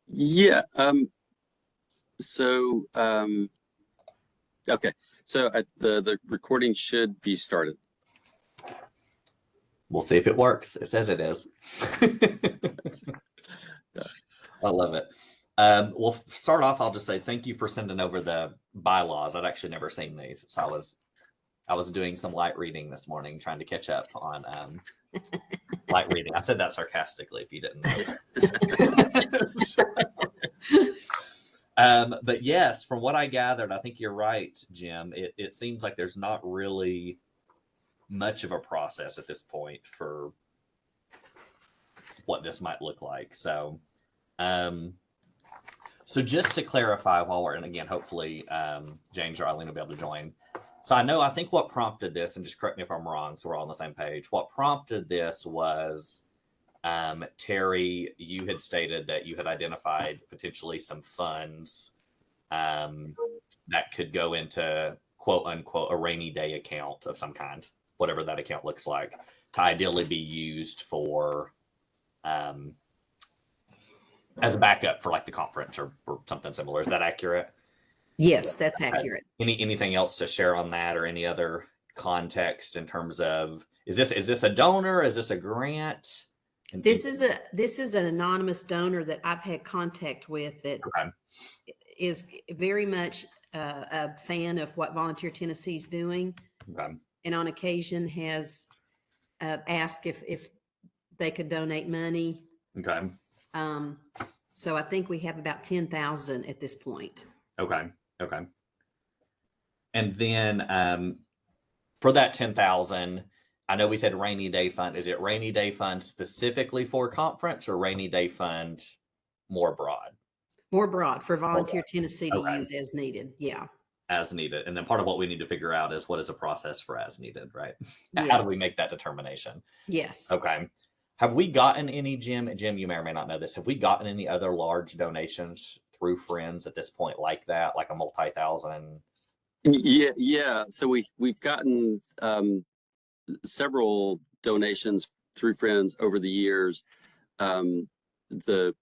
Yeah. Okay. So the recording should be started. We'll see if it works. It says it is. I love it. Well, start off, I'll just say thank you for sending over the bylaws. I'd actually never seen these, so I was doing some light reading this morning, trying to catch up on light reading. I said that sarcastically, if you didn't know. But yes, from what I gathered, I think you're right, Jim. It seems like there's not really much of a process at this point for what this might look like. So just to clarify, while we're in, again, hopefully James or Eileen will be able to join. So I think what prompted this, and just correct me if I'm wrong, so we're all on the same page. What prompted this was, Terry, you had stated that you had identified potentially some funds that could go into quote unquote a rainy day account of some kind, whatever that account looks like, to ideally be used for as a backup for like the conference or something similar. Is that accurate? Yes, that's accurate. Anything else to share on that, or any other context in terms of, is this a donor? Is this a grant? This is an anonymous donor that I've had contact with that is very much a fan of what Volunteer Tennessee is doing, and on occasion has asked if they could donate money. So I think we have about 10,000 at this point. Okay. And then for that 10,000, I know we said rainy day fund. Is it rainy day fund specifically for conference, or rainy day fund more broad? More broad for Volunteer Tennessee to use as needed. Yeah. As needed. And then part of what we need to figure out is, what is a process for as needed, right? Yes. How do we make that determination? Yes. Okay. Have we gotten any, Jim, you may or may not know this, have we gotten any other large donations through Friends at this point like that, like a multi-thousand? Yeah. So we've gotten several donations through Friends over the years. The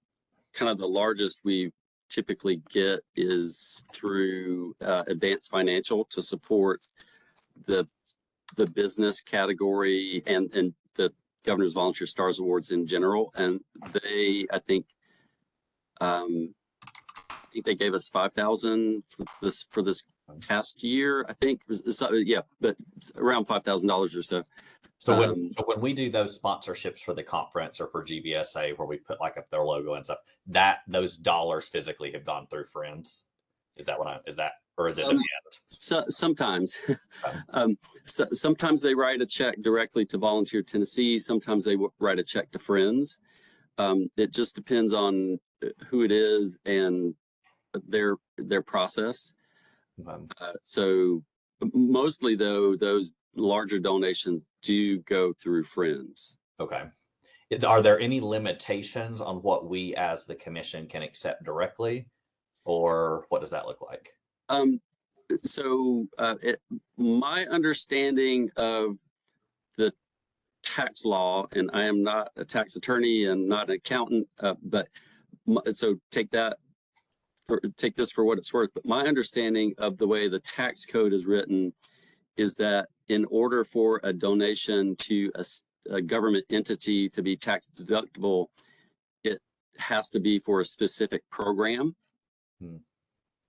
kind of the largest we typically get is through Advance Financial to support the business category and the Governor's Volunteer Stars Awards in general. And they, I think they gave us 5,000 for this past year. I think, but around $5,000 or so. So when we do those sponsorships for the conference or for GVSA, where we put like up their logo and stuff, those dollars physically have gone through Friends. Is that or is it at the end? So sometimes, sometimes they write a check directly to Volunteer Tennessee. Sometimes they write a check to Friends. It just depends on who it is and their process. So mostly though, those larger donations do go through Friends. Okay. Are there any limitations on what we as the commission can accept directly, or what does that look like? My understanding of the tax law, and I am not a tax attorney and not an accountant, so take this for what it's worth. But my understanding of the way the tax code is written is that in order for a donation to a government entity to be tax deductible, it has to be for a specific program.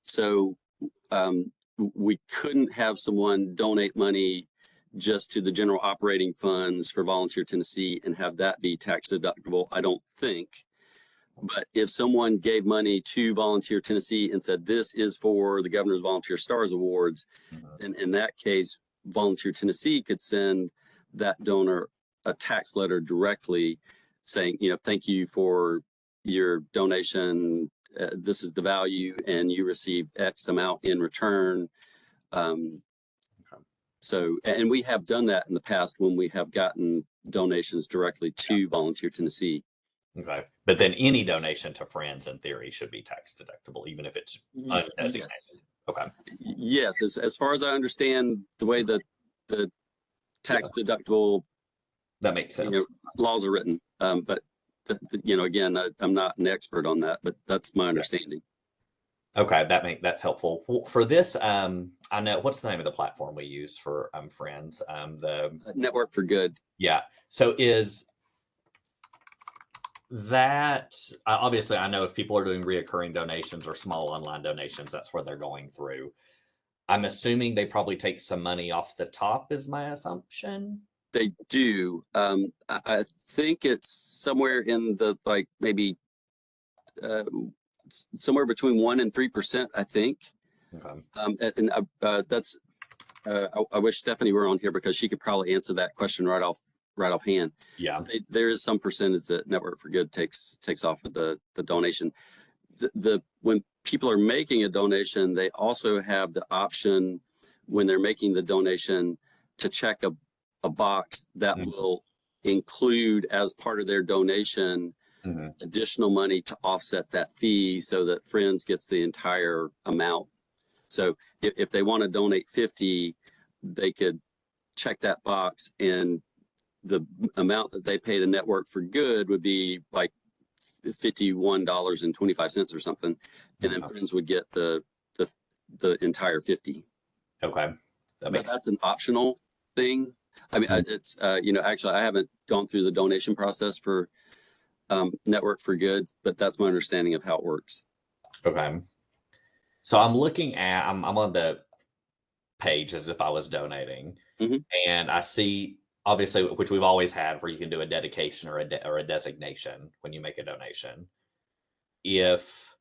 So we couldn't have someone donate money just to the general operating funds for Volunteer Tennessee and have that be tax deductible, I don't think. But if someone gave money to Volunteer Tennessee and said, this is for the Governor's Volunteer Stars Awards, then in that case, Volunteer Tennessee could send that donor a tax letter directly saying, thank you for your donation. This is the value, and you received X amount in return. So, and we have done that in the past when we have gotten donations directly to Volunteer Tennessee. Okay. But then any donation to Friends in theory should be tax deductible, even if it's undesignated. Yes. Okay. Yes. As far as I understand the way the tax deductible that makes sense. Laws are written. But you know, again, I'm not an expert on that, but that's my understanding. Okay, that's helpful. For this, I know, what's the name of the platform we use for Friends? The Network for Good. Yeah. So is that obviously, I know if people are doing reoccurring donations or small online donations, that's where they're going through. I'm assuming they probably take some money off the top, is my assumption. They do. I think it's somewhere in the like maybe somewhere between 1% and 3%, I think. Okay. And that's I wish Stephanie were on here because she could probably answer that question right offhand. Yeah. There is some percentage that Network for Good takes off of the donation. When people are making a donation, they also have the option when they're making the donation to check a box that will include as part of their donation additional money to offset that fee so that Friends gets the entire amount. So if they want to donate 50, they could check that box, and the amount that they pay to Network for Good would be like $51.25 or something, and then Friends would get the entire 50. Okay, that's an optional thing. I mean, it's you know, actually, I haven't gone through the donation process for Network for Good, but that's my understanding of how it works. Okay, so I'm looking at I'm on the page as if I was donating, and I see, obviously, which we've always had, where you can do a dedication or a designation when you make a donation. If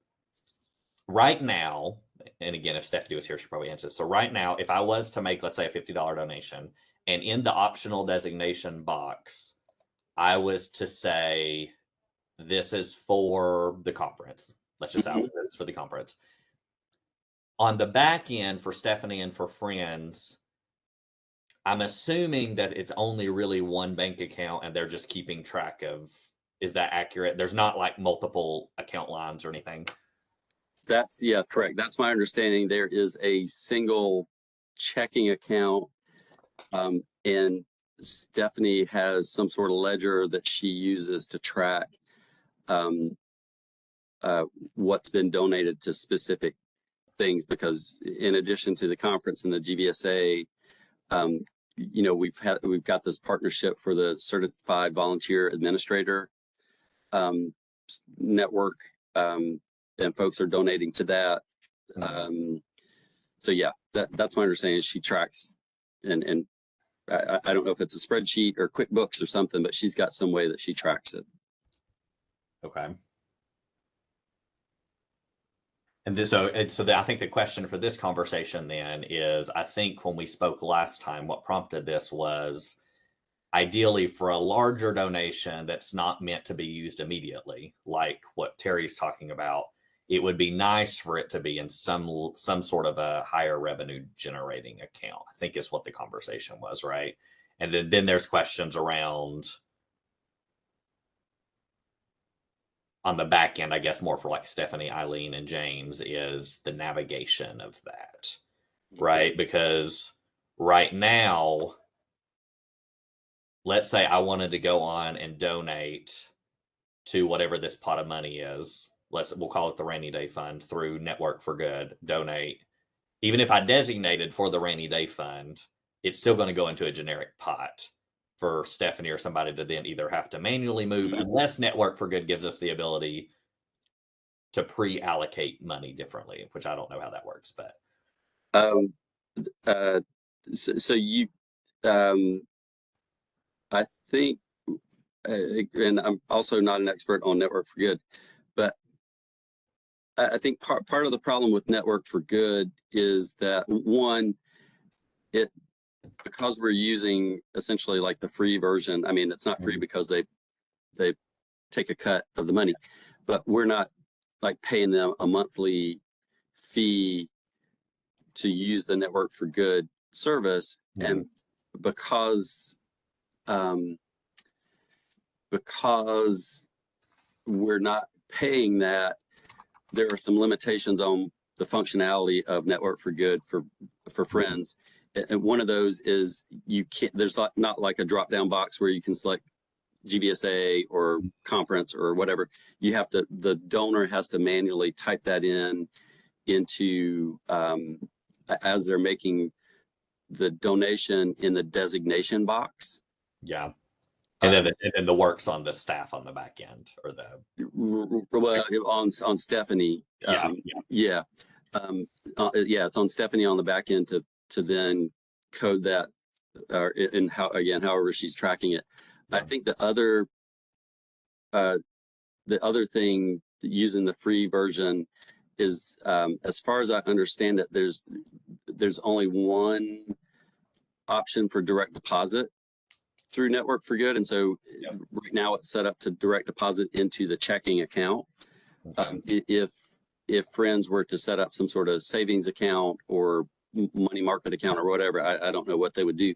right now, and again, if Stephanie was here, she'd probably answer this. So right now, if I was to make, let's say, a $50 donation, and in the optional designation box, I was to say, this is for the conference. Let's just say this is for the conference. On the back end for Stephanie and for Friends, I'm assuming that it's only really one bank account and they're just keeping track of, is that accurate? There's not like multiple account lines or anything. Yeah, correct. That's my understanding. There is a single checking account, and Stephanie has some sort of ledger that she uses to track what's been donated to specific things, because in addition to the conference and the GVSA, you know, we've got this partnership for the Certified Volunteer Administrator network, and folks are donating to that. So yeah, that's my understanding. She tracks, and I don't know if it's a spreadsheet or QuickBooks or something, but she's got some way that she tracks it. Okay. And I think the question for this conversation then is, I think when we spoke last time, what prompted this was ideally for a larger donation that's not meant to be used immediately, like what Terry's talking about, it would be nice for it to be in some sort of a higher revenue generating account, I think is what the conversation was, right? And then there's questions around on the back end, I guess more for like Stephanie, Eileen, and James, is the navigation of that, right? Because right now, let's say I wanted to go on and donate to whatever this pot of money is. We'll call it the rainy day fund through Network for Good, donate. Even if I designated for the rainy day fund, it's still going to go into a generic pot for Stephanie or somebody to then either have to manually move, unless Network for Good gives us the ability to pre-allocate money differently, which I don't know how that works, but. So you, I think, and I'm also not an expert on Network for Good, but I think part of the problem with Network for Good is that, one, because we're using essentially like the free version. I mean, it's not free because they take a cut of the money, but we're not like paying them a monthly fee to use the Network for Good service. And because we're not paying that, there are some limitations on the functionality of Network for Good for Friends. And one of those is you can't, there's not like a drop down box where you can select GVSA or conference or whatever, the donor has to manually type that into as they're making the donation in the designation box. Yeah. And then the work's on the staff on the back end, or on Stephanie. Yeah, it's on Stephanie on the back end to then code that, and however she's tracking it. Yeah. I think the other thing using the free version is, as far as I understand it, there's only one option for direct deposit through Network for Good, and so right now it's set up to direct deposit into the checking account. Okay. If friends were to set up some sort of savings account or money market account or whatever, I don't know what they would do.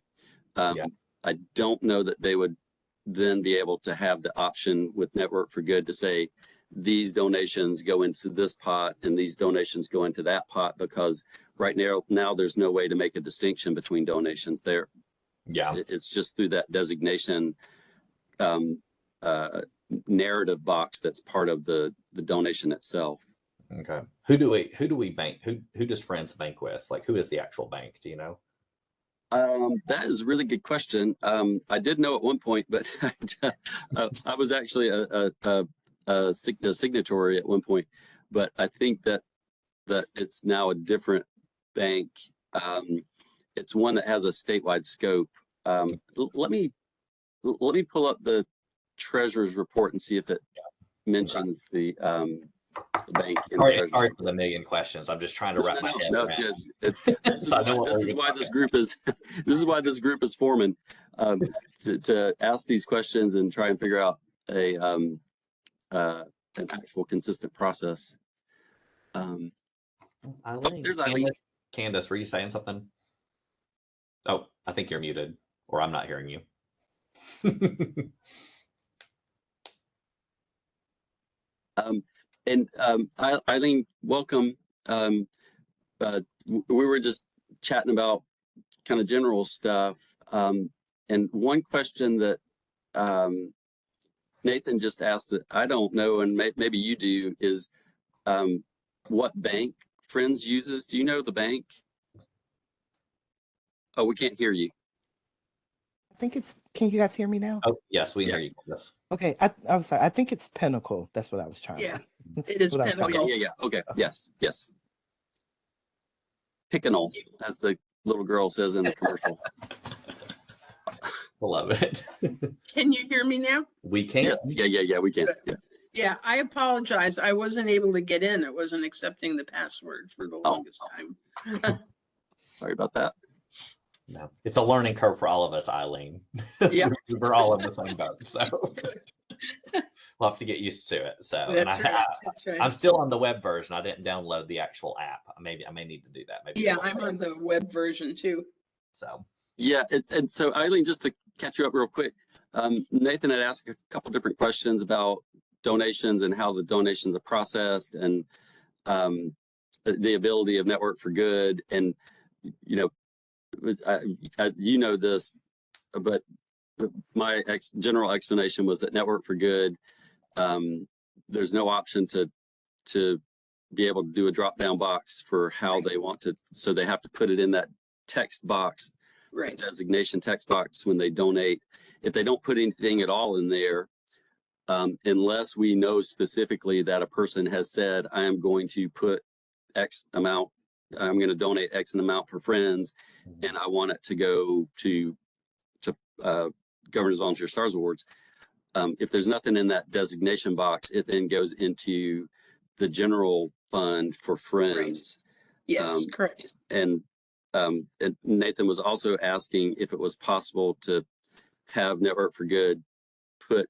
I don't know that they would then be able to have the option with Network for Good to say these donations go into this pot and these donations go into that pot, because right now there's no way to make a distinction between donations there. Yeah, it's just through that designation narrative box that's part of the donation itself. Okay. Who do we bank? Who does Friends bank with? Like, who is the actual bank? Do you know? That is a really good question. I did know at one point, but I was actually a signatory at one point, but I think that it's now a different bank. It's one that has a statewide scope. Let me pull up the treasurer's report and see if it mentions the bank. Sorry for the million questions. I'm just trying to wrap my head around. This is why this group is forming, to ask these questions and try and figure out an actual consistent process. There's Eileen. Candace, were you saying something? Oh, I think you're muted, or I'm not hearing you. Eileen, welcome. We were just chatting about kind of general stuff. And one question that Nathan just asked that I don't know, and maybe you do, is what bank Friends uses. Do you know the bank? Oh, we can't hear you. I think it's, can you guys hear me now? Oh, yes, we hear you. Yes. Okay, I'm sorry. I think it's Pinnacle. That's what I was trying to. It is Pinnacle. Yeah. Okay. Yes. Pickinol, as the little girl says in the commercial. Love it. Can you hear me now? We can. Yes. Yeah, we can. Yeah, I apologize. I wasn't able to get in. It wasn't accepting the password for the longest time. Sorry about that. No, it's a learning curve for all of us, Eileen. Yeah. We're all in the same boat, so we'll have to get used to it. So that's right. I'm still on the web version. I didn't download the actual app. I may need to do that. Maybe. Yeah, I'm on the web version too. So. Yeah, and so Eileen, just to catch you up real quick, Nathan had asked a couple different questions about donations and how the donations are processed, and the ability of Network for Good. And you know this, but my general explanation was that Network for Good, there's no option to be able to do a drop down box for how they want to, so they have to put it in that text box, right? Designation text box when they donate. If they don't put anything at all in there, unless we know specifically that a person has said, I am going to put X amount, I'm going to donate X amount for Friends, and I want it to go to Governor's Volunteer Stars Awards. If there's nothing in that designation box, it then goes into the general fund for Friends. Right. Yes, correct. And Nathan was also asking if it was possible to have Network for Good put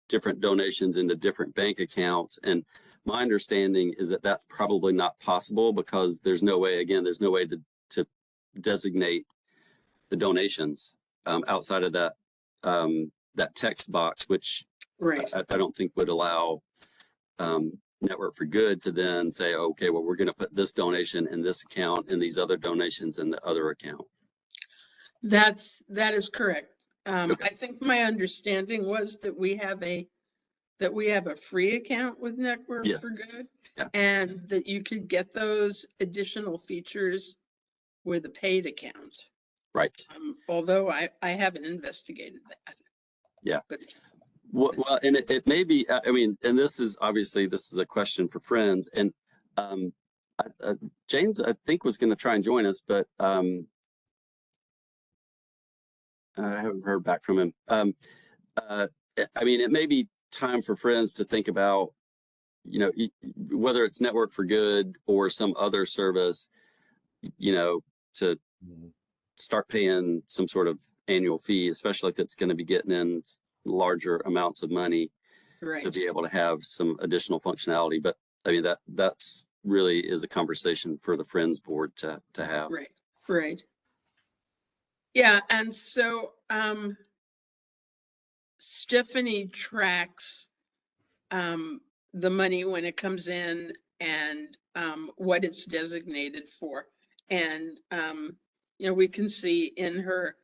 different donations into different bank accounts. And my understanding is that that's probably not possible, because there's no way to designate the donations outside of that that text box, which right. I don't think would allow Network for Good to then say, okay, well, we're going to put this donation in this account and these other donations in the other account. That is correct. Okay. I think my understanding was that we have a free account with Network for Yes. Good. Yeah. And that you could get those additional features with a paid account. Right. Although I haven't investigated that. Yeah. But Well, and it may be, I mean, and this is obviously, this is a question for friends. And James, I think, was going to try and join us, but I haven't heard back from him. I mean, it may be time for friends to think about, you know, whether it's Network for Good or some other service, you know, to start paying some sort of annual fee, especially if it's going to be getting in larger amounts of money right. to be able to have some additional functionality. But I mean, that's really is a conversation for the Friends Board to have. Right. Right. Yeah. And so Stephanie tracks the money when it comes in and what it's designated for. And, you know, we can see in her,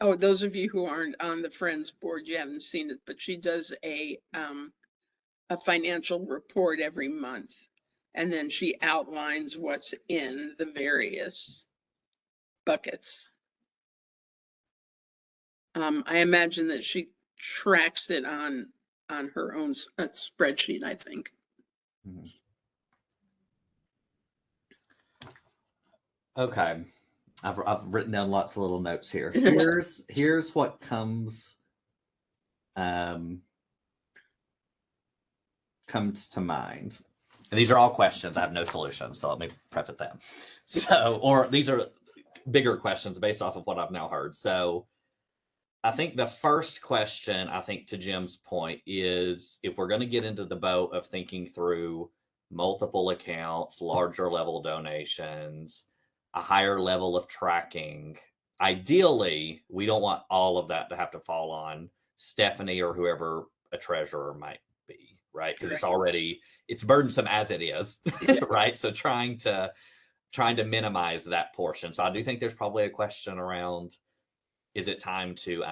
oh, those of you who aren't on the Friends Board, you haven't seen it, but she does a financial report every month. And then she outlines what's in the various buckets. I imagine that she tracks it on her own spreadsheet, I think. Okay. I've written down lots of little notes here. Here's what comes to mind. And these are all questions. I have no solutions, so let me preface them. So, or these are bigger questions based off of what I've now heard. So I think the first question, I think, to Jim's point, is if we're going to get into the boat of thinking through multiple accounts, larger level donations, a higher level of tracking, ideally, we don't want all of that to have to fall on Stephanie or whoever a treasurer might be, right? Because it's burdensome as it is, right? So trying to minimize that portion. So I do think there's probably a question around, is it time to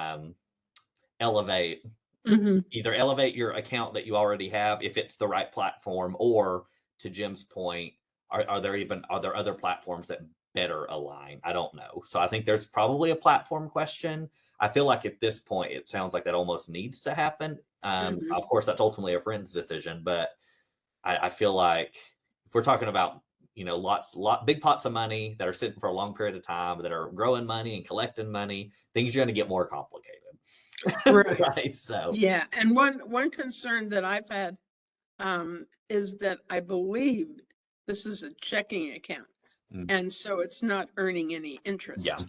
either elevate your account that you already have if it's the right platform, or to Jim's point, are there other platforms that better align? I don't know. So I think there's probably a platform question. I feel like at this point, it sounds like that almost needs to happen. Of course, that's ultimately a friend's decision, but I feel like if we're talking about, you know, big pots of money that are sitting for a long period of time, that are growing money and collecting money, things are going to get more complicated. Right. Right. So yeah, and one concern that I've had is that I believe this is a checking account, and so it's not earning any interest. Yeah.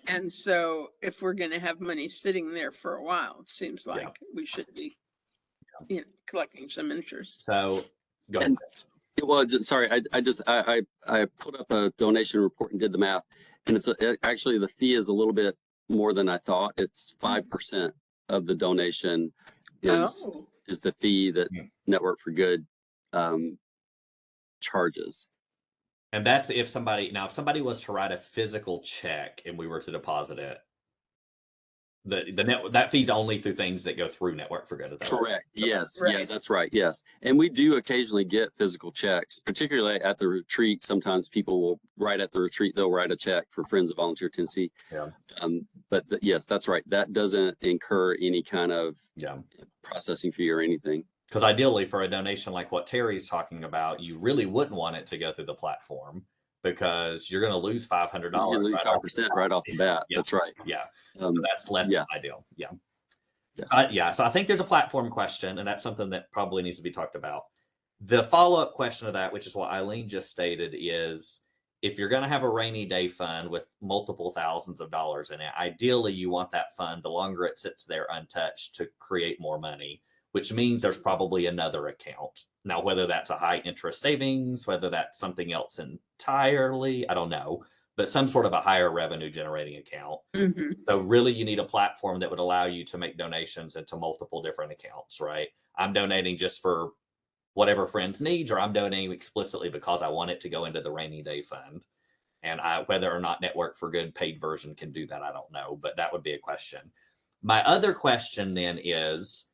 And so if we're going to have money sitting there for a while, it seems like we should be, you know, collecting some interest. So go ahead. Well, sorry, I put up a donation report and did the math, and it's actually the fee is a little bit more than I thought. It's 5% of the donation is the fee that Network for Good charges. And that's if somebody was to write a physical check and we were to deposit it, that fee's only through things that go through Network for Good. Correct. Yes. Right. Yeah, that's right. Yes. And we do occasionally get physical checks, particularly at the retreat. Sometimes people will write at the retreat, they'll write a check for Friends of Volunteer Tennessee. Yeah. But yes, that's right. That doesn't incur any kind of processing fee or anything. Because ideally, for a donation like what Terry's talking about, you really wouldn't want it to go through the platform, because you're going to lose $500. You lose 5% right off the bat. Yeah. That's right. Yeah. So that's less than ideal. Yeah. So I think there's a platform question, and that's something that probably needs to be talked about. The follow-up question of that, which is what Eileen just stated, is if you're going to have a rainy day fund with multiple thousands of dollars in it, ideally you want that fund, the longer it sits there untouched, to create more money, which means there's probably another account. Now, whether that's a high interest savings, whether that's something else entirely, I don't know, but some sort of a higher revenue generating account. So really you need a platform that would allow you to make donations into multiple different accounts, right? I'm donating just for whatever friends needs, or I'm donating explicitly because I want it to go into the rainy day fund. And whether or not Network for Good paid version can do that, I don't know, but that would be a question. My other question then is,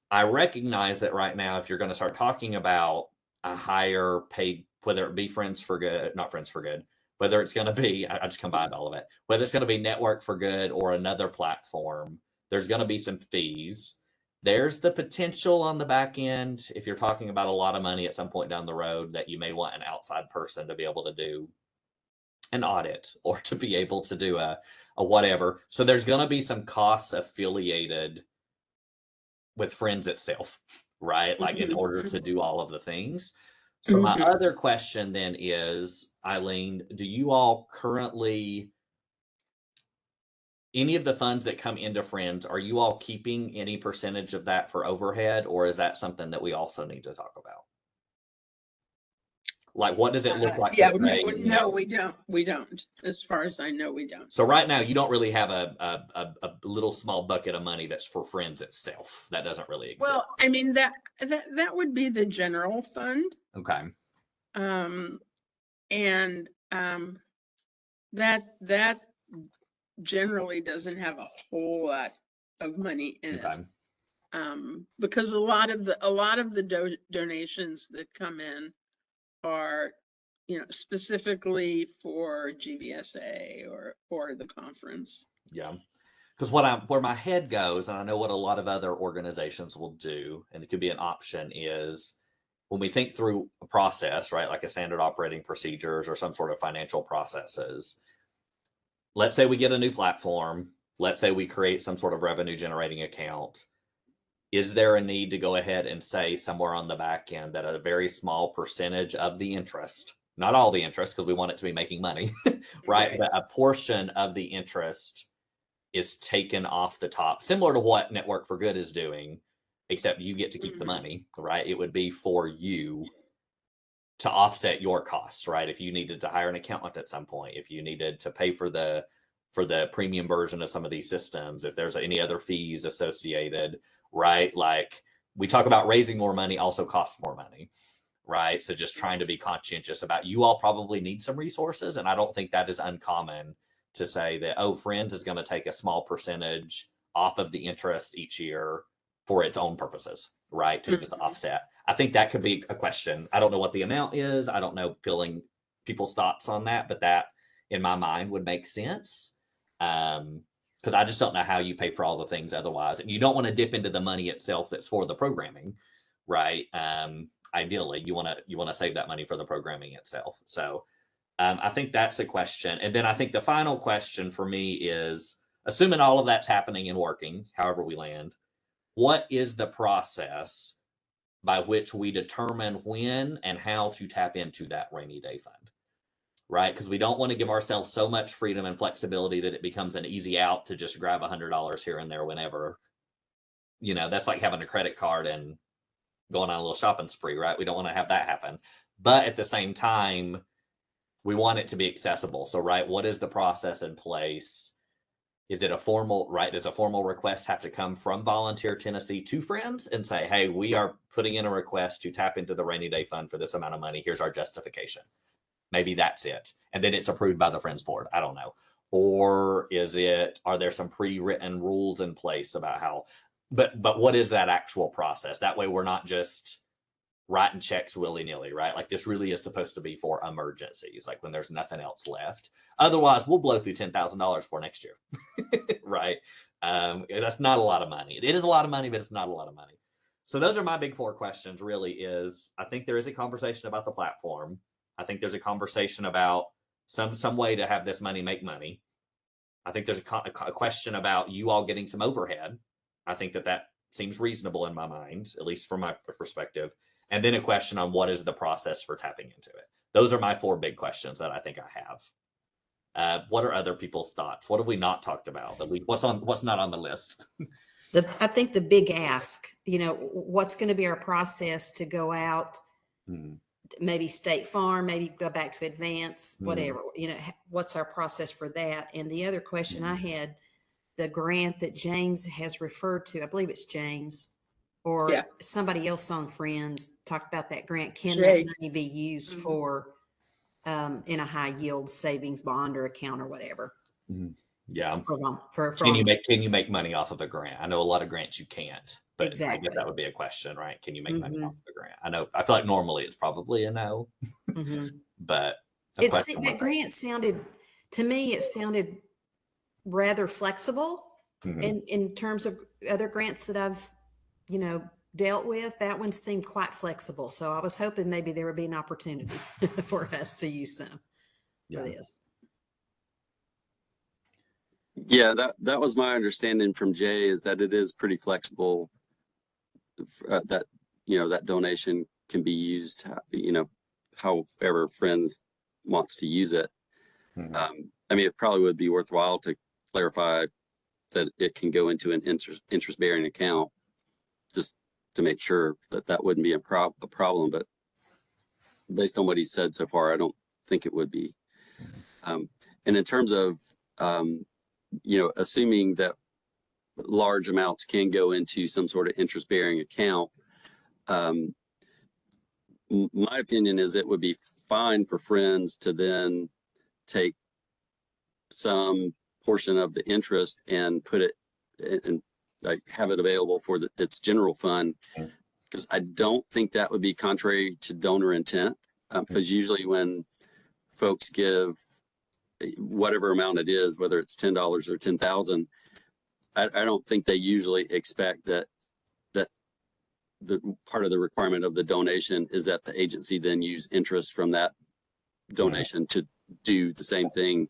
I recognize that right now, if you're going to start talking about a higher paid, whether it be Friends for Good, not Friends for Good, whether it's going to be, I just combined all of it, whether it's going to be Network for Good or another platform, there's going to be some fees. There's the potential on the back end, if you're talking about a lot of money at some point down the road, that you may want an outside person to be able to do an audit or to be able to do a whatever. So there's going to be some costs affiliated with Friends itself, right? Like in order to do all of the things. So my other question then is, Eileen, do you all currently, any of the funds that come into Friends, are you all keeping any percentage of that for overhead, or is that something that we also need to talk about? Like, what does it look like? Yeah, no, we don't. We don't. As far as I know, we don't. So right now, you don't really have a little small bucket of money that's for Friends itself. That doesn't really exist. Well, I mean, that would be the general fund. Okay. That generally doesn't have a whole lot of money in Okay. it. Because a lot of the donations that come in are, specifically for GVSA or the conference. Yeah. Because where my head goes, and I know what a lot of other organizations will do, and it could be an option, is when we think through a process, right, like a standard operating procedures or some sort of financial processes, let's say we get a new platform, let's say we create some sort of revenue generating account. Is there a need to go ahead and say somewhere on the back end that a very small percentage of the interest, not all the interest, because we want it to be making money, right? But a portion of the interest is taken off the top, similar to what Network for Good is doing, except you get to keep the money, right? It would be for you to offset your costs, right? If you needed to hire an accountant at some point, if you needed to pay for the premium version of some of these systems, if there's any other fees associated, right? Like, we talk about raising more money also costs more money, right? So just trying to be conscientious about, you all probably need some resources. And I don't think that is uncommon to say that, oh, Friends is going to take a small percentage off of the interest each year for its own purposes, right? To just offset. I think that could be a question. I don't know what the amount is. I don't know people's thoughts on that, but that in my mind would make sense. Because I just don't know how you pay for all the things otherwise. And you don't want to dip into the money itself that's for the programming, right? Ideally, you want to save that money for the programming itself. So I think that's a question. And then I think the final question for me is, assuming all of that's happening and working, however we land, what is the process by which we determine when and how to tap into that rainy day fund? Right? Because we don't want to give ourselves so much freedom and flexibility that it becomes an easy out to just grab $100 here and there whenever. That's like having a credit card and going on a little shopping spree, right? We don't want to have that happen. But at the same time, we want it to be accessible. So, right, what is the process in place? Is it a formal, right? Does a formal request have to come from Volunteer Tennessee to Friends and say, hey, we are putting in a request to tap into the rainy day fund for this amount of money. Here's our justification. Maybe that's it. And then it's approved by the Friends board. I don't know. Or are there some pre-written rules in place about how, but what is that actual process? That way we're not just writing checks willy-nilly, right? Like, this really is supposed to be for emergencies, like when there's nothing else left. Otherwise, we'll blow through $10,000 for next year, right? That's not a lot of money. It is a lot of money, but it's not a lot of money. So those are my big four questions, really. Is I think there is a conversation about the platform. I think there's a conversation about some way to have this money make money. I think there's a question about you all getting some overhead. I think that seems reasonable in my mind, at least from my perspective. And then a question on what is the process for tapping into it. Those are my four big questions that I think I have. What are other people's thoughts? What have we not talked about? What's not on the list? I think the big ask, what's going to be our process to go out, maybe State Farm, maybe go back to Advance, whatever, what's our process for that? And the other question I had, the grant that James has referred to, I believe it's James, or somebody else on Friends talked about that grant. Can that money be used for in a high yield savings bond or account or whatever. Yeah. For Can you make money off of a grant? I know a lot of grants you can't, but I Exactly. guess that would be a question, right? Can you make money Mhm. off of a grant? I feel like normally it's probably a no, Mhm. but a It's question that worth grant sounded to me. It sounded rather flexible asking. in terms of other grants that I've dealt with. That one seemed quite flexible, so I was hoping maybe there would be an opportunity for us to use some Yeah. for this. Yeah, that was my understanding from Jay, is that it is pretty flexible. That that donation can be used, however friends wants to use it. Mhm. I mean, it probably would be worthwhile to clarify that it can go into an interest bearing account, just to make sure that wouldn't be a problem. But based on what he said so far, I don't think it would be. And in terms of assuming that large amounts can go into some sort of interest bearing account, my opinion is it would be fine for friends to then take some portion of the interest and put it and like have it available for its general fund, because I don't think that would be contrary to donor intent, because usually when folks give whatever amount it is, whether it's $10 or 10,000, I don't think they usually expect that the part of the requirement of the donation is that the agency then use interest from that donation to do the same thing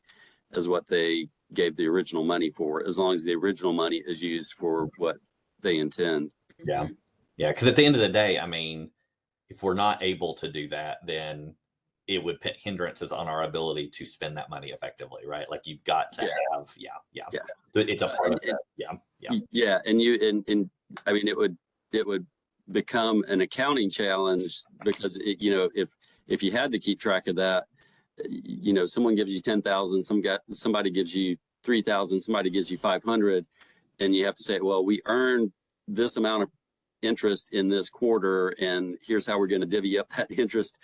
as what they gave the original money for, as long as the original money is used for what they intend. Yeah. Yeah. Because at the end of the day, I mean, if we're not able to do that, then it would put hindrances on our ability to spend that money effectively, right? Like you've got to have, yeah. So it's a part of that. Yeah. And I mean, it would become an accounting challenge, because if you had to keep track of that, someone gives you 10,000, somebody gives you 3,000, somebody gives you 500, and you have to say, well, we earned this amount of interest in this quarter, and here's how we're going to divvy up that interest,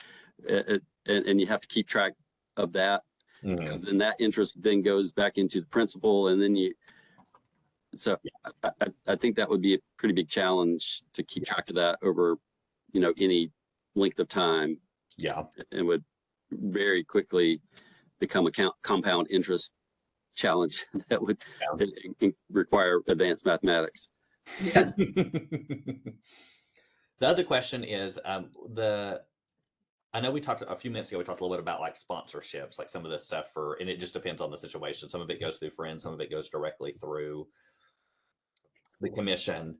and you have to keep track of that, because then that interest then goes back into the principal, and then I think that would be a pretty big challenge to keep track of that over any length of time. Yeah. And would very quickly become a compound interest challenge that would require advanced mathematics. Yeah. The other question is I know we talked a few minutes ago, we talked a little bit about like sponsorships, like some of this stuff and it just depends on the situation. Some of it goes through friends, some of it goes directly through the commission.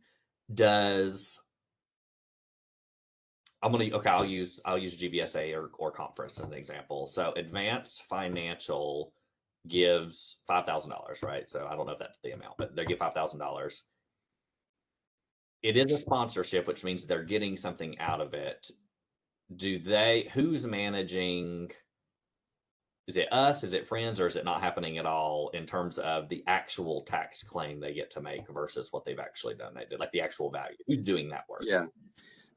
I'll use GVSA or conference as an example. So Advanced Financial gives $5,000, right? So I don't know if that's the amount, but they give $5,000. It is a sponsorship, which means they're getting something out of it. Who's managing? Is it us? Is it friends? Or is it not happening at all in terms of the actual tax claim they get to make versus what they've actually donated, like the actual value? Who's doing that work? Yeah.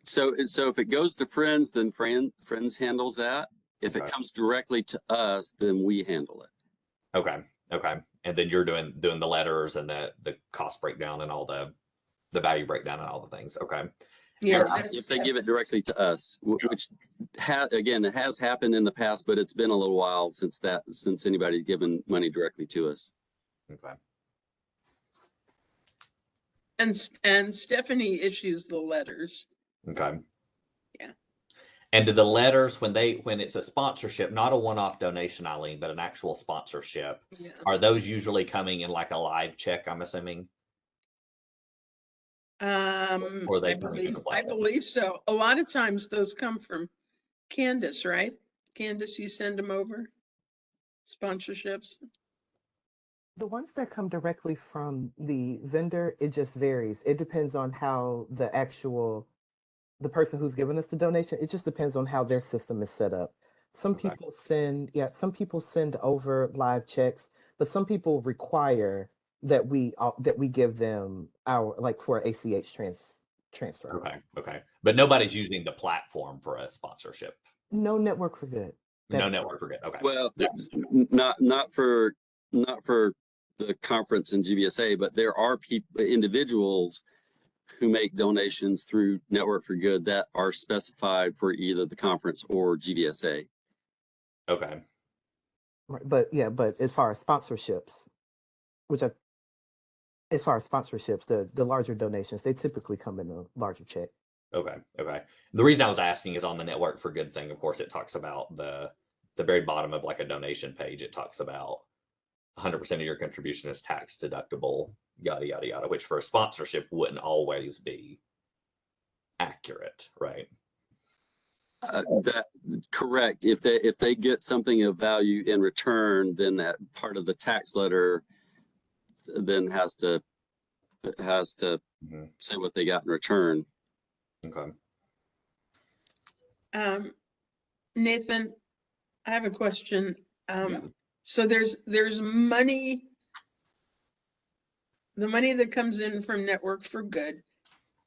So if it goes to friends, then friends handles that. If it comes directly to us, then we handle it. Okay. And then you're doing the letters and the cost breakdown and all the value breakdown and all the things. Okay. Yeah. If they give it directly to us, which again, it has happened in the past, but it's been a little while since anybody's given money directly to us. Okay. And Stephanie issues the letters. Okay. Yeah. And do the letters, when it's a sponsorship, not a one-off donation, Eileen, but an actual sponsorship, are those usually coming in like a live check, I'm assuming? Or I believe so. A lot of times those come from Candace, right? Candace, you send them over? Sponsorships? The ones that come directly from the vendor, it just varies. It depends on how the person who's giving us the donation, it just depends on how their system is set up. Some people send over live checks, but some people require that we give them for ACH transfer. Okay. But nobody's using the platform for a sponsorship. No Network for Good. That No is network for good. Okay. Well, Yeah. not for the conference and GVSA, but there are individuals who make donations through Network for Good that are specified for either the conference or GVSA. Okay. right. But yeah, but as far as sponsorships, which I, as far as sponsorships, the larger donations, they typically come in a larger check. Okay. Okay. The reason I was asking is on the Network for Good thing. Of course, it talks about the very bottom of like a donation page. It talks about 100% of your contribution is tax deductible, yada yada yada. Which for a sponsorship wouldn't always be accurate, right? That correct. If they get something of value in return, then that part of the tax letter then has to Mhm. say what they got in return. Okay. Nathan, I have a question. Yeah. So there's money, the money that comes in from Network for Good.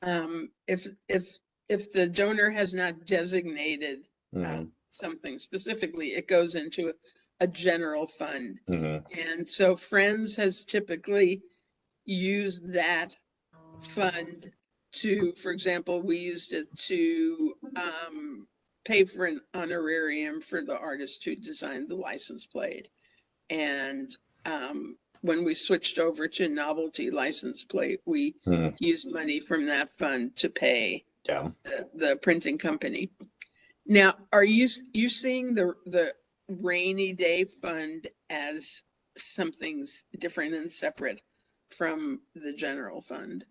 If the donor has not designated Mhm. something specifically, it goes into a general fund. Mhm. And so Friends has typically used that fund to, for example, we used it to pay for an honorarium for the artist who designed the license plate. And when we switched over to novelty license plate, we Mhm. used money from that fund to pay Yeah. the printing company. Now, are you seeing the rainy day fund as something different and separate from the general fund?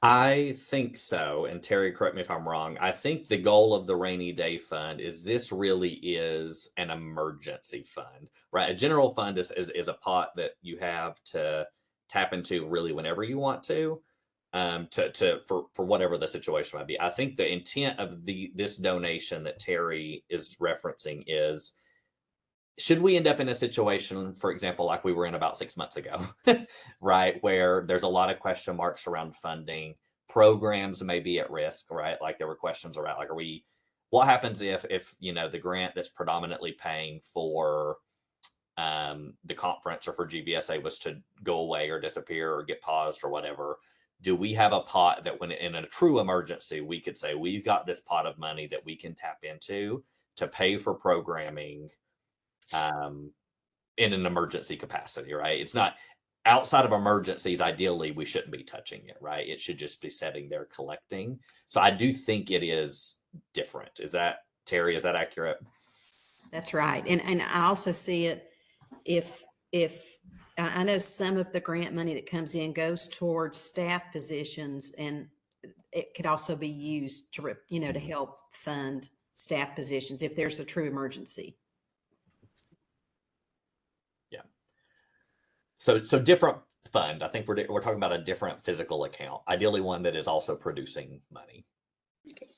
I think so. And Terry, correct me if I'm wrong. I think the goal of the rainy day fund is this really is an emergency fund, right? A general fund is a pot that you have to tap into really whenever you want to for whatever the situation might be. I think the intent of this donation that Terry is referencing is, should we end up in a situation, for example, like we were in about 6 months ago, right, where there's a lot of question marks around funding, programs may be at risk, right? Like there were questions around, like, what happens if the grant that's predominantly paying for the conference or for GVSA was to go away or disappear or get paused or whatever? Do we have a pot that, when in a true emergency, we could say we've got this pot of money that we can tap into to pay for programming in an emergency capacity, right? It's not outside of emergencies. Ideally, we shouldn't be touching it, right? It should just be sitting there collecting. So I do think it is different. Is that, Terry, is that accurate? That's right. And I also see it if I know some of the grant money that comes in goes towards staff positions, and it could also be used to, to help fund staff positions if there's a true emergency. Yeah. So different fund. I think we're talking about a different physical account, ideally one that is also producing money. Okay.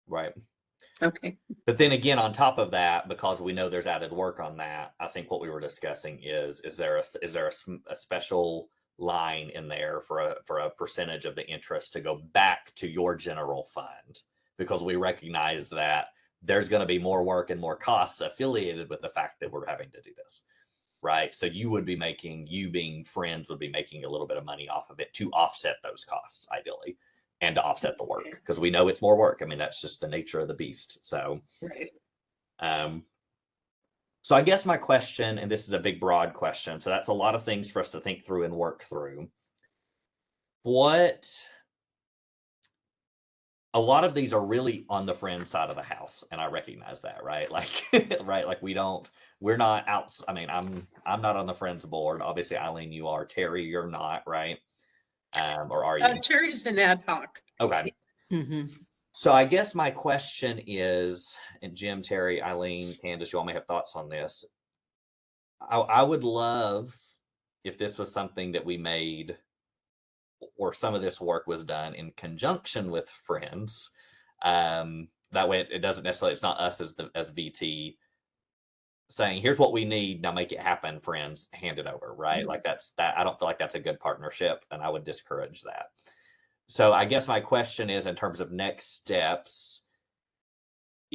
Right. Okay. But then again, on top of that, because we know there's added work on that, I think what we were discussing is there a special line in there for a percentage of the interest to go back to your general fund, because we recognize that there's going to be more work and more costs affiliated with the fact that we're having to do this, right? So you being Friends would be making a little bit of money off of it to offset those costs, ideally, and to offset the work, because we know it's more work. I mean, that's just the nature of the beast. So, Right. So I guess my question, and this is a big, broad question, so that's a lot of things for us to think through and work through. A lot of these are really on the Friends side of the house, and I recognize that, right? Like, right? Like we're not out. I mean, I'm not on the Friends board. Obviously, Eileen, you are. Terry, you're not, right? Or are you? Terry's an ad hoc. Okay. Mm-hmm. So I guess my question is, and Jim, Terry, Eileen, Candace, you all may have thoughts on this. I would love if this was something that we made, or some of this work was done in conjunction with Friends. That way it doesn't necessarily, it's not us as VT saying, here's what we need, now make it happen, Friends, hand it over, right? Mm-hmm. Like I don't feel like that's a good partnership, and I would discourage that. So I guess my question is, in terms of next steps,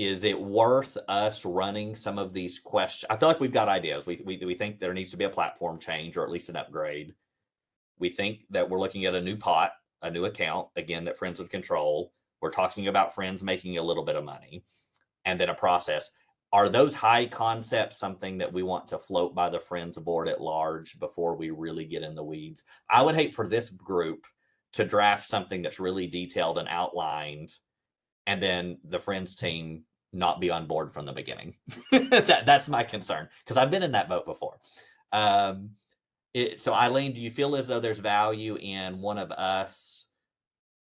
is it worth us running some of these questions? I feel like we've got ideas. We think there needs to be a platform change or at least an upgrade. We think that we're looking at a new pot, a new account, again, that Friends would control. We're talking about Friends making a little bit of money, and then a process. Are those high concepts something that we want to float by the Friends board at large before we really get in the weeds? I would hate for this group to draft something that's really detailed and outlined, and then the Friends team not be on board from the beginning. That's my concern, because I've been in that boat before. So Eileen, do you feel as though there's value in one of us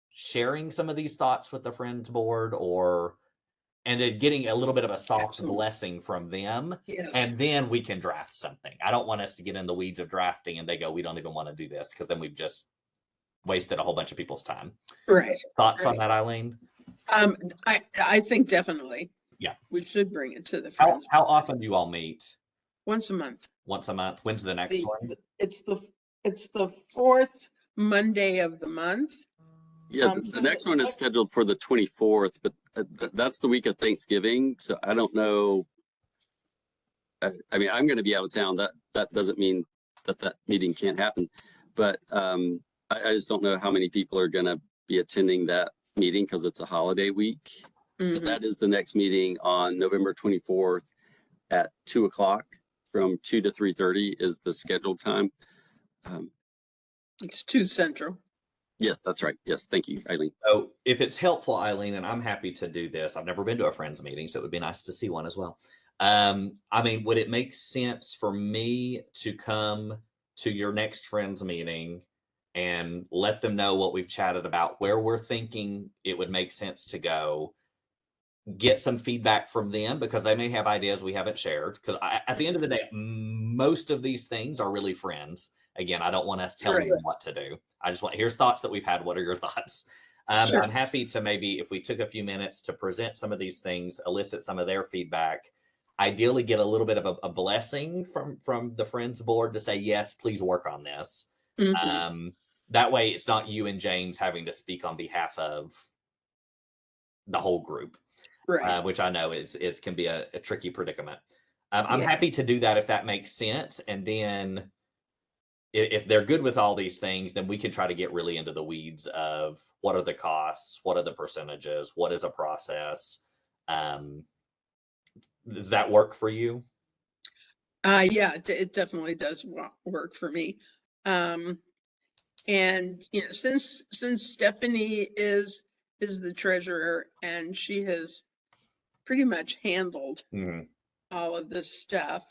sharing some of these thoughts with the Friends board, and then getting a little bit of a soft blessing from them? Yes. And then we can draft something. I don't want us to get in the weeds of drafting and they go, we don't even want to do this, because then we've just wasted a whole bunch of people's time. Right. Thoughts on Right. that, Eileen? I think definitely. Yeah. We should bring it to the How Friends often do you all meet? once a month. Once a month? When's the next one? It's the fourth Monday of the month. Yeah, the next one is scheduled for the 24th, but that's the week of Thanksgiving. So I don't know. I mean, I'm going to be out of town. That doesn't mean that meeting can't happen. But I just don't know how many people are going to be attending that meeting because it's a holiday week. But that is the next meeting on November 24th at 2 o'clock. From 2 to 3:30 is the scheduled time. It's 2 Central. Yes, that's right. Yes, thank you, Eileen. So if it's helpful, Eileen, and I'm happy to do this, I've never been to a Friends meeting, so it would be nice to see one as well. I mean, would it make sense for me to come to your next Friends meeting and let them know what we've chatted about, where we're thinking it would make sense to go, get some feedback from them, because they may have ideas we haven't shared? Because at the end of the day, most of these things are really Friends. Again, I don't want us telling them what to do. I just want, here's thoughts that we've had. What are your thoughts? Sure. I'm happy to, maybe if we took a few minutes to present some of these things, elicit some of their feedback, ideally get a little bit of a blessing from the Friends board to say, yes, please work on this. That way it's not you and James having to speak on behalf of the whole group, Right. which I know it can be a tricky predicament. I'm Yeah. happy to do that if that makes sense. And then if they're good with all these things, then we can try to get really into the weeds of what are the costs, what are the percentages, what is a process. Does that work for you? Yeah, it definitely does work for me. And you know, since Stephanie is the treasurer and she has pretty much handled all of this stuff,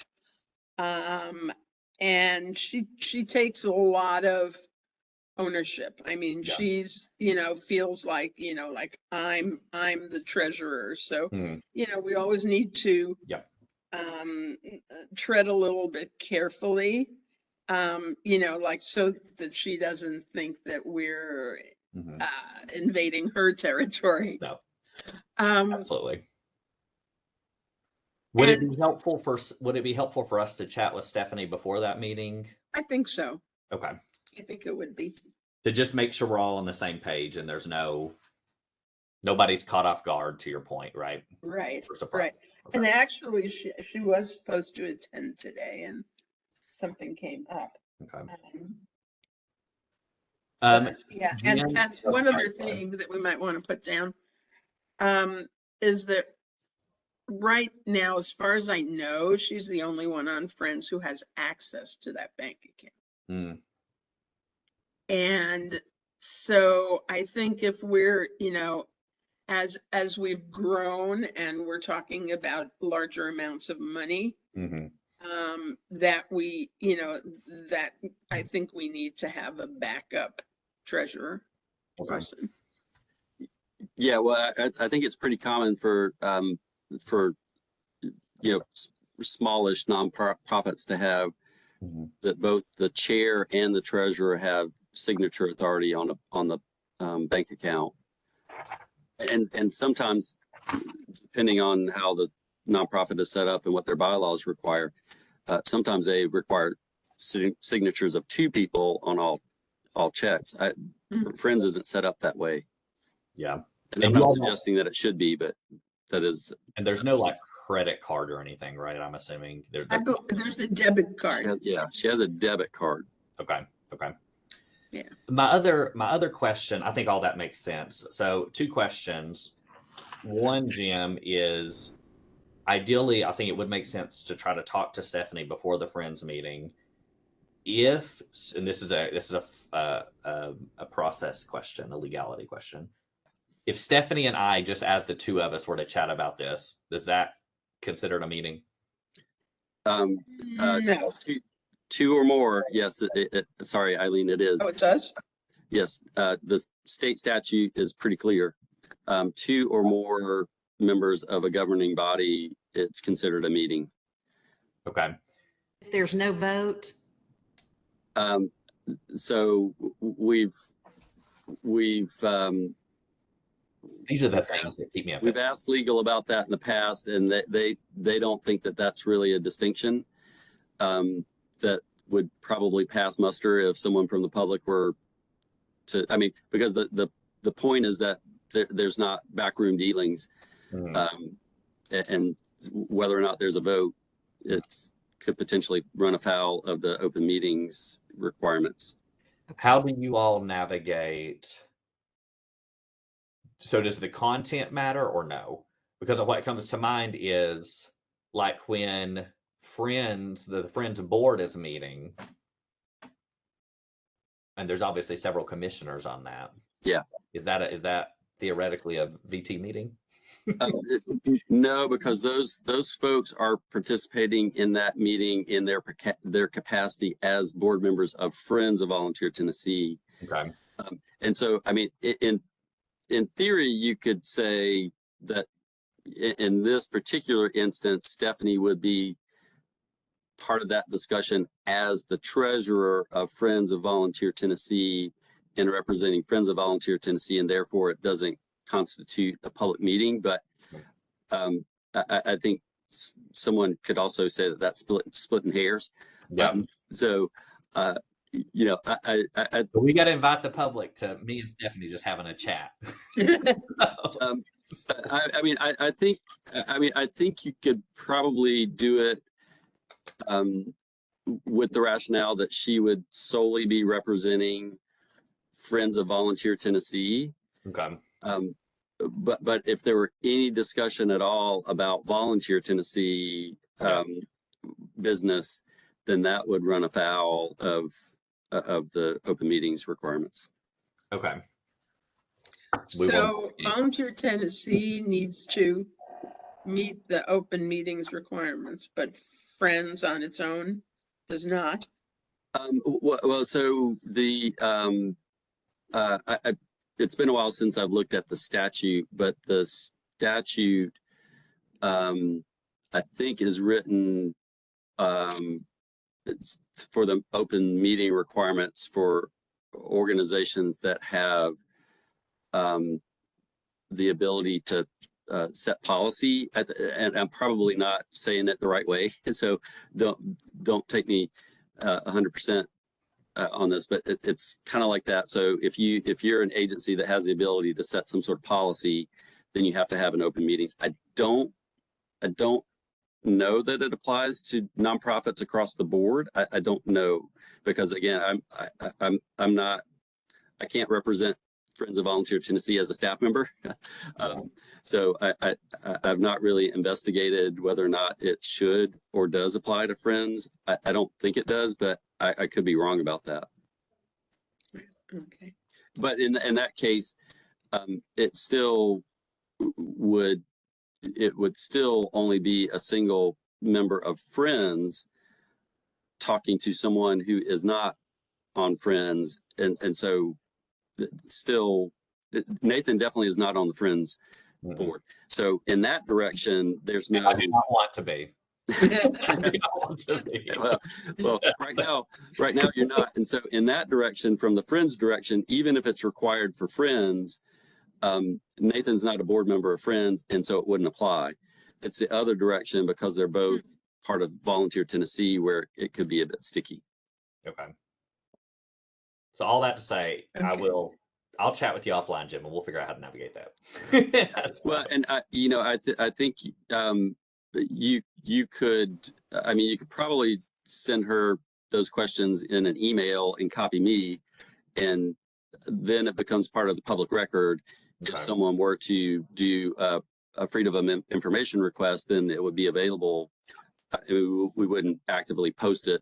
and she takes a lot of ownership. I mean, Yeah. she's, you know, feels like, you know, like I'm the treasurer. So, you know, we always need to tread a little bit carefully, you know, like so that she doesn't think that we're invading her territory. No, Um, absolutely. Would it be helpful for us to chat with Stephanie before that meeting? I think so. Okay. I think it would be. To just make sure we're all on the same page and there's nobody's caught off guard, to your point, right? Right. Or surprised. Right. Okay. And actually she was supposed to attend today and something came up. Okay. Yeah, Jan- and one other thing that we might want to put down is that right now, as far as I know, she's the only one on Friends who has access to that bank account. And so I think if we're, you know, as we've grown and we're talking about larger amounts of money, that we, you know, that I think we need to have a backup treasurer person. Yeah, well, I think it's pretty common for you know, smallish nonprofits to have that both the chair and the treasurer have signature authority on the bank account, and sometimes, depending on how the nonprofit is set up and what their bylaws require, sometimes they require signatures of 2 people on all checks. Friends isn't set up that way. Yeah. And I'm not suggesting that it should be, but that is. And there's no like credit card or anything, right? I'm assuming There's a debit card. She has a debit card. Okay. Okay. Yeah. My other question, I think all that makes sense. So 2 questions. One, Jim, is ideally, I think it would make sense to try to talk to Stephanie before the Friends meeting. If, and this is a process question, a legality question. If Stephanie and I, just as the 2 of us, were to chat about this, is that considered a meeting? No. 2 or more. Yes. Sorry, Eileen, it is. Oh, it does? Yes. The state statute is pretty clear. 2 or more members of a governing body, it's considered a meeting. Okay. If there's no vote, So we've These are the things that keep me up. we've asked legal about that in the past, and they don't think that that's really a distinction that would probably pass muster if someone from the public were to. I mean, because the point is that there's not backroom dealings, and whether or not there's a vote, it's could potentially run afoul of the open meetings requirements. How do you all navigate? So does the content matter or no? Because what comes to mind is like when the Friends board is meeting, and there's obviously several commissioners on that. Yeah. Is that theoretically a VT meeting? No, because those folks are participating in that meeting in their capacity as board members of Friends of Volunteer Tennessee. Okay. And so, I mean, in theory, you could say that in this particular instance, Stephanie would be part of that discussion as the treasurer of Friends of Volunteer Tennessee and representing Friends of Volunteer Tennessee, and therefore it doesn't constitute a public meeting. But I think someone could also say that that's splitting hairs. Yeah. You know, But we got to invite the public to me and Stephanie just having a chat. I think you could probably do it with the rationale that she would solely be representing Friends of Volunteer Tennessee. Okay. But if there were any discussion at all about Volunteer Tennessee business, then that would run afoul of the open meetings requirements. Okay. So Volunteer Tennessee needs to meet the open meetings requirements, but Friends on its own does not. Well, so it's been a while since I've looked at the statute, but the statute, I think, is written it's for the open meeting requirements for organizations that have the ability to set policy and I'm probably not saying it the right way. And so don't take me 100% on this, but it's kind of like that. So if you're an agency that has the ability to set some sort of policy, then you have to have an open meetings. I don't know that it applies to nonprofits across the board. I don't know, because again, I can't represent Friends of Volunteer Tennessee as a staff member. So I've not really investigated whether or not it should or does apply to Friends. I don't think it does, but I could be wrong about that. Okay. But in that case, it would still only be a single member of Friends talking to someone who is not on Friends. And so still, Nathan definitely is not on the Friends board. So in that direction, there's no. I do not want to be. I do not want to be. Well, right now you're not. And so in that direction, from the Friends direction, even if it's required for Friends, Nathan's not a board member of Friends, and so it wouldn't apply. It's the other direction, because they're both part of Volunteer Tennessee, where it could be a bit sticky. Okay. So all that to say, Okay. I will I'll chat with you offline, Jim, and we'll figure out how to navigate that. Well, and I think you could, I mean, you could probably send her those questions in an email and copy me, and then it becomes part of the public record. If someone were to do a freedom of information request, then it would be available. We wouldn't actively post it,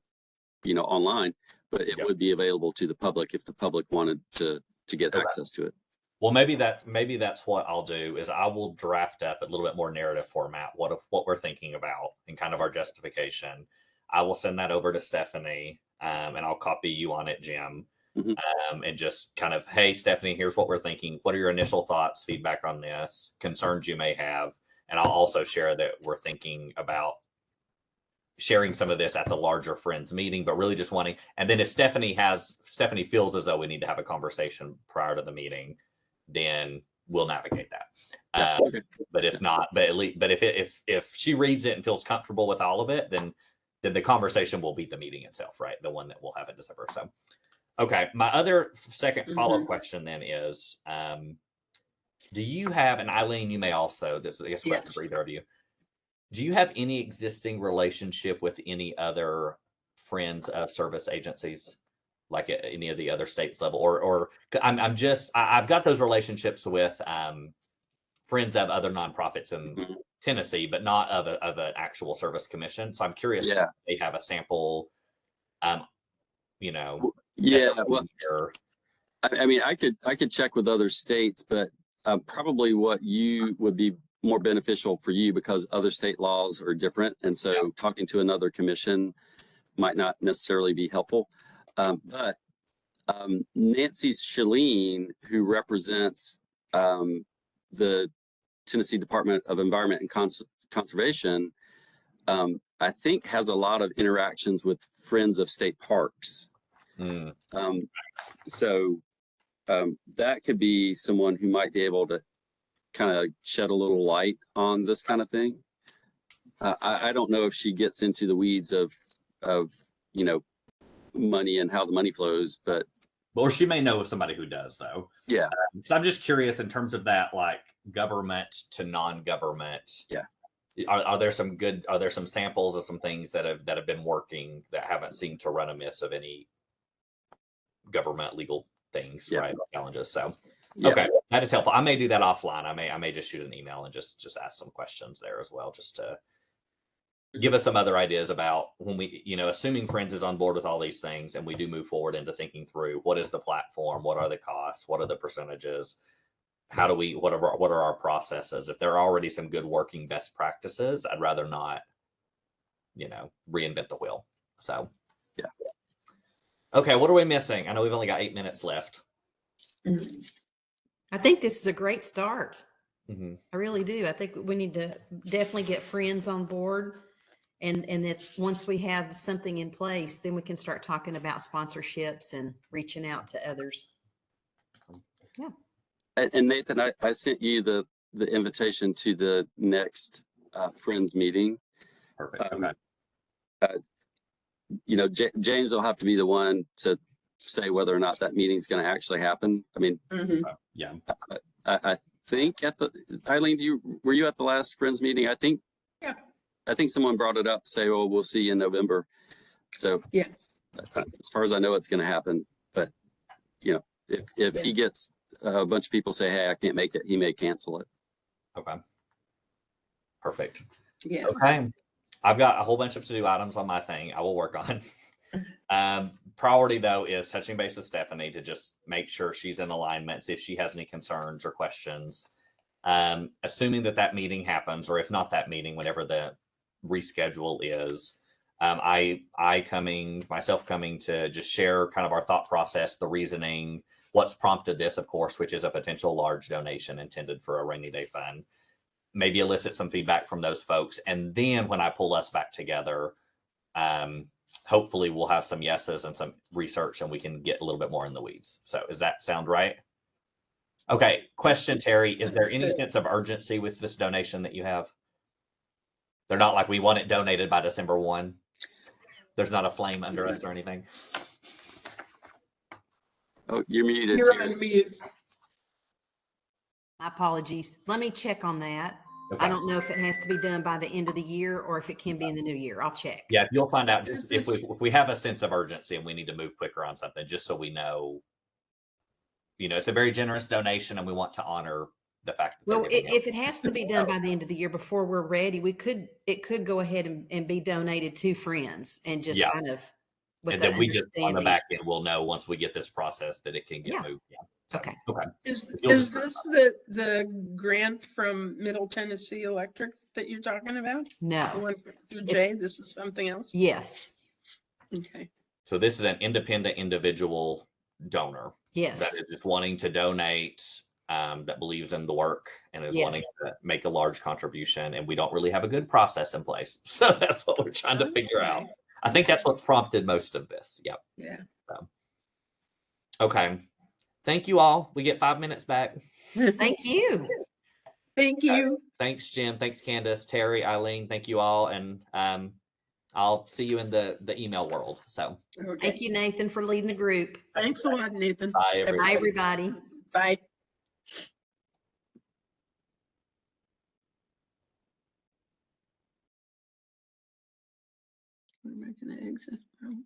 online, but it would be available to the public if the public wanted to get access to it. Well, maybe that's what I'll do is I will draft up a little bit more narrative format, what we're thinking about and kind of our justification. I will send that over to Stephanie, and I'll copy you on it, Jim. And just kind of, hey, Stephanie, here's what we're thinking. What are your initial thoughts, feedback on this, concerns you may have? And I'll also share that we're thinking about sharing some of this at the larger friends meeting, but really just wanting, and then if Stephanie feels as though we need to have a conversation prior to the meeting, then we'll navigate that. But if not, but if she reads it and feels comfortable with all of it, then the conversation will be the meeting itself, right? The one that we'll have in December. So, okay. My other second follow-up question then is, do you have, and Eileen, you may also, this I guess a question for either of you. Do you have any existing relationship with any other friends of service agencies, like at any of the other states level, or I've got those relationships with friends of other nonprofits in Tennessee, but not of an actual service commission. So I'm curious if they have a sample, Well, I mean, I could check with other states, but probably what you would be more beneficial for you because other state laws are different. And so talking to another commission might not necessarily be helpful. But Nancy Shalene, who represents the Tennessee Department of Environment and Conservation, I think has a lot of interactions with Friends of State Parks. So that could be someone who might be able to kind of shed a little light on this kind of thing. I don't know if she gets into the weeds of money and how the money flows, but or she may know of somebody who does, though. Yeah. So I'm just curious in terms of that, like government to non-government. Yeah. Are there some samples of some things that have been working that haven't seemed to run amiss of any government legal things, right? Challenges. So okay, that is helpful. I may do that offline. I may just shoot an email and just ask some questions there as well, just to give us some other ideas about when we, assuming Friends is on board with all these things and we do move forward into thinking through what is the platform, what are the costs, what are the percentages, what are our processes? If there are already some good working best practices, I'd rather not, reinvent the wheel. So yeah. Okay, what are we missing? I know we've only got 8 minutes left. I think this is a great start. Mm-hmm. I really do. I think we need to definitely get Friends on board. And that once we have something in place, then we can start talking about sponsorships and reaching out to others. Yeah. And Nathan, I sent you the invitation to the next Friends meeting. Perfect. James will have to be the one to say whether or not that meeting is going to actually happen. I mean, I think Eileen, were you at the last Friends meeting? I think someone brought it up, say, "Oh, we'll see you in November." So as far as I know, it's going to happen. But if he gets a bunch of people say, "Hey, I can't make it," he may cancel it. Okay. Perfect. Yeah. Okay. I've got a whole bunch of to-do items on my thing I will work on. Priority, though, is touching base with Stephanie to just make sure she's in alignment, see if she has any concerns or questions. Assuming that meeting happens, or if not that meeting, whenever the reschedule is, myself coming to just share kind of our thought process, the reasoning, what's prompted this, of course, which is a potential large donation intended for a rainy day fund. Maybe elicit some feedback from those folks. And then when I pull us back together, hopefully we'll have some yeses and some research and we can get a little bit more in the weeds. So does that sound right? Okay. Question, Terry, is there any sense of urgency with this donation that you have? They're not like we want it donated by December 1. There's not a flame under us or anything. Oh, you're muted. You're on mute. My apologies. Let me check on that. Okay. I don't know if it has to be done by the end of the year or if it can be in the new year. I'll check. Yeah, you'll find out Is just if this- we have a sense of urgency and we need to move quicker on something, just so we know. It's a very generous donation, and we want to honor the fact that Well, they're giving if it has to be done by the end of the year before we're ready, it could go ahead and be donated to friends and just Yeah. kind of with and the then we just on the understanding. back end will know once we get this process that it can get Yeah. moved. Yeah. So, Okay. Okay. Is You'll is just- this the grant from Middle Tennessee Electric that you're talking about? The No. one through It's- Jay? This is something else? Yes. Okay. So this is an independent individual donor Yes. that is just wanting to donate, that believes in the work and is wanting Yes. to make a large contribution. And we don't really have a good process in place. So that's what we're trying to figure out. Okay. I think that's what's prompted most of this. Yep. Yeah. Okay. Thank you all. We get 5 minutes back. Thank you. Thank you. Thanks, Jim. Thanks, Candace, Terry, Eileen. Thank you all. And I'll see you in the email world. So Okay. Thank you, Nathan, for leading the group. Thanks a lot, Nathan. bye, everybody. Bye, everybody. Bye. Where am I going to exit from?